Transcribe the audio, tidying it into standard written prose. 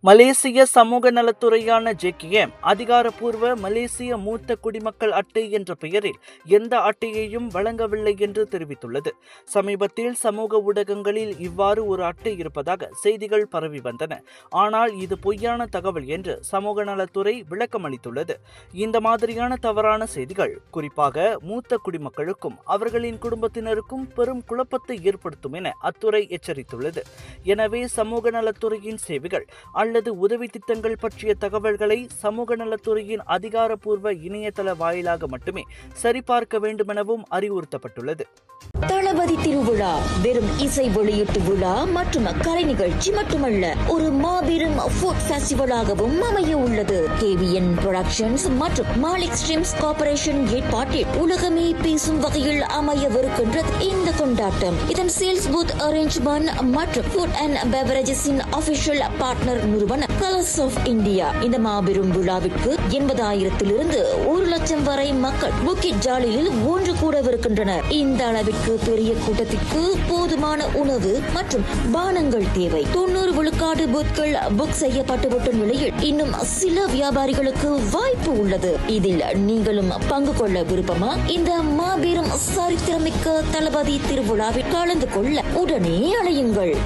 மலேசிய சமூக நலத்துறையான JKM அதிகாரப்பூர்வ மலேசிய மூத்த குடிமக்கள் அட்டை என்ற பெயரில் எந்த அட்டையையும் வழங்கவில்லை என்று தெரிவித்துள்ளது. சமீபத்தில் சமூக ஊடகங்களில் இவ்வாறு ஒரு அட்டை இருப்பதாக செய்திகள் பரவி வந்தன. ஆனால் இது பொய்யான தகவல் என்று சமூக நலத்துறை விளக்கம் அளித்துள்ளது. இந்த மாதிரியான தவறான செய்திகள் குறிப்பாக மூத்த குடிமக்களுக்கும் அவர்களின் குடும்பத்தினருக்கும் பெரும் குழப்பத்தை ஏற்படுத்தும் என அத்துறை எச்சரித்துள்ளது. எனவே சமூக நலத்துறையின் சேவைகள் அல்லது உதவி திட்டங்கள் பற்றிய தகவல்களை சமூக நலத்துறையின் அதிகாரப்பூர்வ இணையதள வாயிலாக மட்டுமே சரிபார்க்க வேண்டுமெனவும் அறிவுறுத்தப்பட்டுள்ளது. தளபதி திருவிழா வெறும் இசை வெளியீட்டு விழா மற்றும் கலை நிகழ்ச்சி மட்டுமல்ல, ஒரு மாபெரும் ஃபுட் ஃபெஸ்டிவலாகவும் அமைய உள்ளது. KVN புரொடக்ஷன்ஸ் மற்றும் மாலிக் ஸ்ட்ரீம்ஸ் கார்ப்பரேஷன் ஏற்பாட்டில் உலகமே பேசும் வகையில் அமையவிருக்கின்றது இந்த கொண்டாட்டம். இதன் சேல்ஸ் பூத் அரேஞ்ச்மெண்ட் மற்றும் ஃபுட் அண்ட் பெவரேஜஸின் அபிஷியல் பார்ட்னர் நிறுவனம் கலர்ஸ் ஆஃப் இந்தியா. இந்த மாபெரும் விழாவிற்கு 80,000 1 லட்சம் வரை மக்கள் புக்கிட் ஜாலியில் ஒன்று கூடவிருக்கின்றனர். இந்த அளவிற்கு பெரிய கூட்டத்திற்கு போதுமான உணவு மற்றும் பானங்கள் தேவை. 90 விழுக்காடு பூத்கள் புக் செய்யப்பட்டுவிட்ட நிலையில் இன்னும் சில வியாபாரிகளுக்கு வாய்ப்பு உள்ளது. இதில் நீங்களும் பங்கு கொள்ள விருப்பமா? இந்த மாபெரும் சரித்திரமிக்க தளபதி திருவிழாவில் கலந்து கொள்ள உடனே அழையுங்கள்.